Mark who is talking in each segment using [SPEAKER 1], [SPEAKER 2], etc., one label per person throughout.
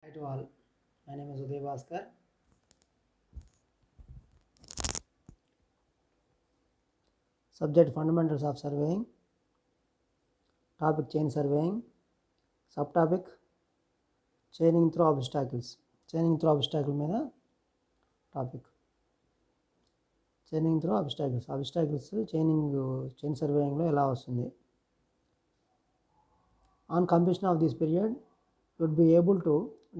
[SPEAKER 1] Hi to all. My name is Uday Bhaskar. Subject fundamentals of surveying. Topic chain surveying. Subtopic chaining through obstacles. Chaining through obstacle మీద topic. Chaining through obstacles. Obstacles chain surveying లో ఎలా వస్తుంది? On completion of this period, you would be able to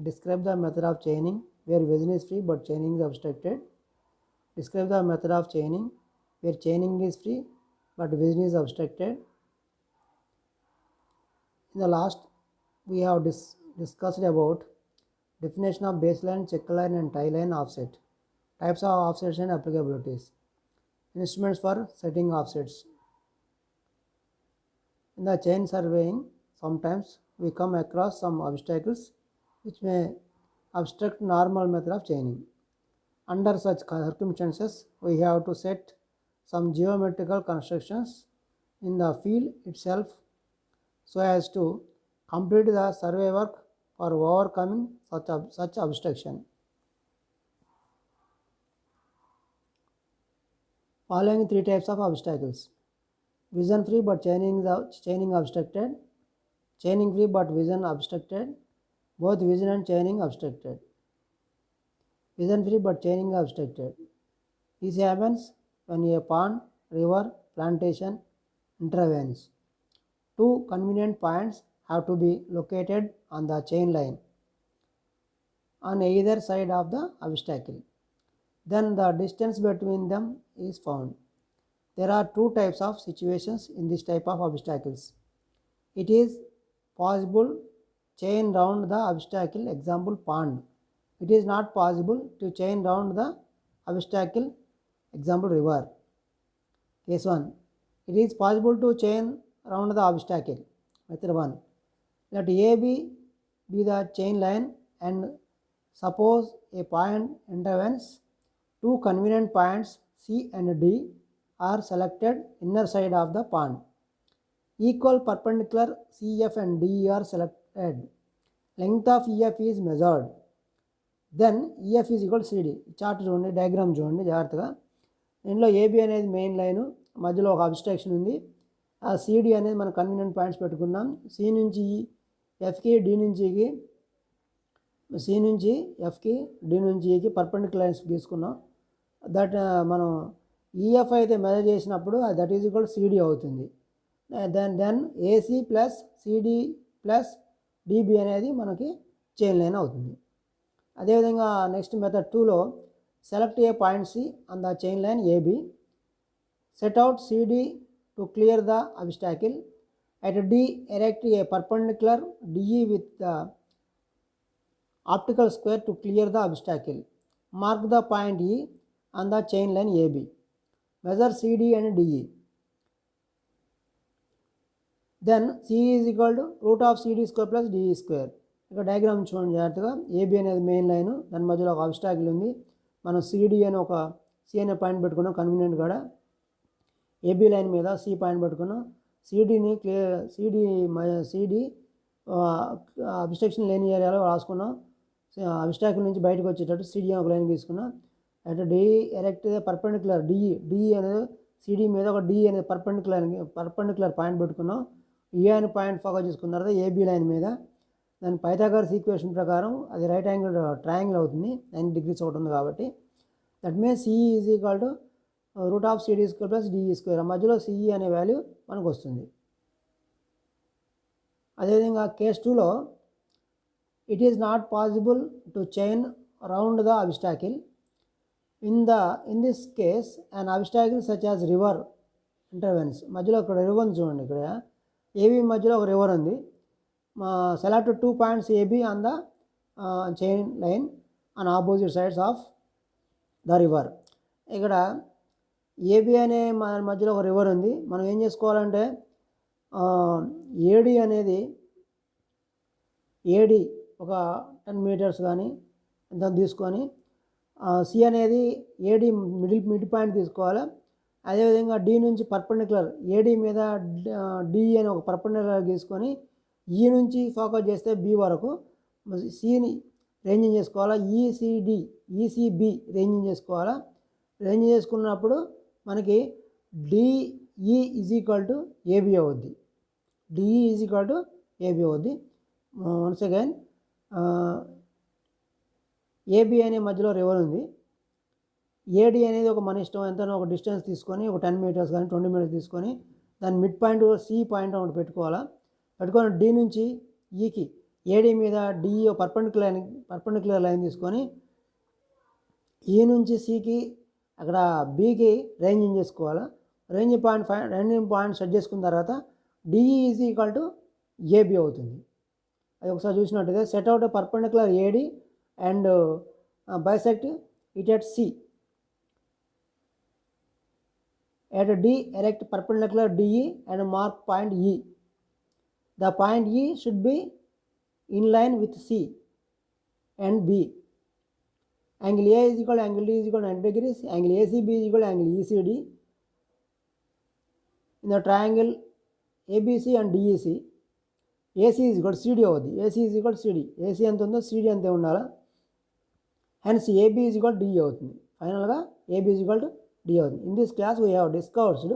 [SPEAKER 1] describe the method of chaining where vision is free but chaining is obstructed. Describe the method of chaining where chaining is free but vision is obstructed. In the last, we have discussed about definition of baseline, check line and tie line offset, types of offsets and applicabilities, instruments for setting offsets. In the chain surveying, sometimes we come across some obstacles which may obstruct normal method of chaining. Under such circumstances, we have to set some geometrical constructions in the field itself so as to complete the survey work for overcoming such obstruction. Following three types of obstacles: vision free but chaining obstructed, chaining free but vision obstructed, both vision and chaining obstructed. Vision free but chaining obstructed. This happens when a pond, river, plantation intervenes. Two convenient points have to be located on the chain line on either side of the obstacle. Then the distance between them is found. There are two types of situations in this type of obstacles. It is possible chain round the obstacle, example pond. It is not possible to chain round the obstacle, example river. Case 1. It is possible to chain round the obstacle. Method 1. Let AB be the chain line and suppose a point intervenes. Two convenient points C and D are selected inner side of the pond. Equal perpendicular CF and DE are selected. Length of EF is measured. Then EF is equal to CD. Chart చూడండి, diagram చూడండి జాగ్రత్తగా. దీంట్లో AB అనేది main line, మధ్యలో ఒక abstraction ఉంది. ఆ CD అనేది మనం కన్వీనియంట్ పాయింట్స్ పెట్టుకున్నాం. సి నుంచి ఎఫ్కి, డి నుంచి ఈకి, సి నుంచి ఎఫ్కి, డి నుంచి ఈకి పర్పెండిక్యులర్ లైన్స్ తీసుకున్నాం. దట్ మనం ఈఎఫ్ అయితే మెజర్ చేసినప్పుడు దట్ ఈజ్ ఈక్వల్ సిడి అవుతుంది. Then AC plus CD plus DB అనేది మనకి చైన్ లైన్ అవుతుంది. అదేవిధంగా నెక్స్ట్ మెథడ్ 2లో select a point C on the chain line AB, set out CD to clear the obstacle. At D, erect a perpendicular DE with the optical square to clear the obstacle. Mark the point E on the chain line AB. Measure CD and DE. Then C is equal to root of CD square plus DE square. ఇక్కడ diagram చూడండి జాగ్రత్తగా. AB అనేది main line, దాని మధ్యలో ఒక obstacle ఉంది. మనం CD అని ఒక సి అనే పాయింట్ పెట్టుకున్నాం కన్వీనియంట్ కూడా. ఏబి లైన్ మీద సి పాయింట్ పెట్టుకున్నాం. సిడిని సిడి అబ్స్ట్రక్షన్ లేని ఏరియాలో రాసుకున్నాం. అబ్స్ట్రాక్షన్ నుంచి బయటకు వచ్చేటట్టు సిడి ఒక లైన్ తీసుకున్నాం. అంటే డి ఎరెక్ట్ పర్పెండిక్యులర్ డిఈ అనేది సిడి మీద ఒక డి అనేది పర్పెండిక్యులర్ పాయింట్ పెట్టుకున్నాం. ఈ అనే పాయింట్ ఫోకస్ చేసుకున్న తర్వాత ఏబి లైన్ మీద దాని పైథాగరస్ ఈక్వేషన్ ప్రకారం అది రైట్ యాంగిల్ ట్రయాంగిల్ అవుతుంది. 90 degrees ఒకటి ఉంది కాబట్టి. That means CE is equal to root of CD square plus DE square. మధ్యలో సిఈ అనే వాల్యూ మనకు వస్తుంది. అదేవిధంగా కేస్ 2లో it is not possible to chain round the obstacle. In this case an obstacle such as river intervenes. మధ్యలో ఇక్కడ river ఉంది చూడండి. ఇక్కడ ఏబి మధ్యలో ఒక రివర్ ఉంది. Select 2 points AB on the chain line on opposite sides of the river. ఇక్కడ AB అనే మధ్యలో ఒక రివర్ ఉంది. మనం ఏం చేసుకోవాలంటే ఏడి అనేది ఒక 10 meters కానీ ఎంత తీసుకొని సి అనేది ఏడి మిడ్ పాయింట్ తీసుకోవాలి. అదేవిధంగా డి నుంచి పర్పెండిక్యులర్ ఏడి మీద డి అని ఒక పర్పెండిక్యులర్ తీసుకొని ఈ నుంచి ఫోకస్ చేస్తే బి వరకు రేంజింగ్ చేసుకోవాలా, ఈసీబీ రేంజింగ్ చేసుకోవాలా. రేంజింగ్ చేసుకున్నప్పుడు మనకి DE is equal to AB అవుద్ది. DE is equal to AB అవుద్ది. వన్స్ అగైన్ ఏబి అనే మధ్యలో రివర్ ఉంది. ఏడి అనేది ఒక మన ఇష్టం ఎంతనో ఒక డిస్టెన్స్ తీసుకొని ఒక 10 మీటర్స్ కానీ 20 మీటర్స్ తీసుకొని దాని మిడ్ పాయింట్ సి పాయింట్ ఒకటి పెట్టుకోవాలా. పెట్టుకొని డి నుంచి ఈకి ఏడి మీద డిఈ పర్పెండిక్యులర్ లైన్ తీసుకొని ఈ నుంచి సికి అక్కడ బికి రేంజింగ్ చేసుకోవాలా. రేంజింగ్ పాయింట్ సెట్ చేసుకున్న తర్వాత DE is equal to AB అవుతుంది. అది ఒకసారి చూసినట్టయితే set out perpendicular AD and bisect it at C. At D, erect perpendicular DE and mark point E. The point E should be in line with C and B. Angle A is equal to angle D is equal to 90 degrees. Angle ACB is equal to angle ECD. In the triangle ABC and DEC, AC is equal to CD అవుతుంది. AC is equal to CD. AC ఎంత ఉందో CD అంతే ఉండాలా. Hence AB is equal to DE అవుతుంది. ఫైనల్గా AB is equal to D అవుతుంది. In this class we have discussed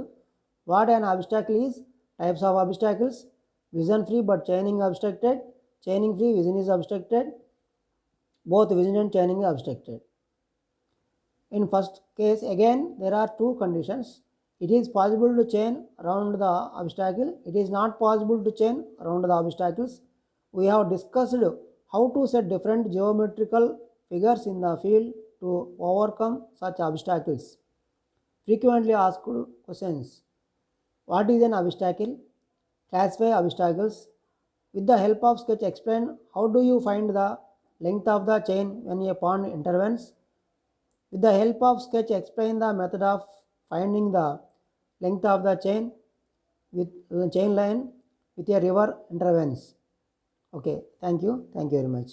[SPEAKER 1] what an obstacle is, types of obstacles, vision free but chaining obstructed, chaining free vision is obstructed, both vision and chaining is obstructed. In first case again there are two conditions. It is possible to chain around the obstacle, it is not possible to chain around the obstacles. We have discussed how to set different geometrical figures in the field to overcome such obstacles. Frequently asked questions: what is an obstacle? Classify obstacles. With the help of sketch explain how do you find the length of the chain when a pond intervenes. With the help of sketch explain the method of finding the length of the chain with chain line with a river intervenes. Okay, thank you very much.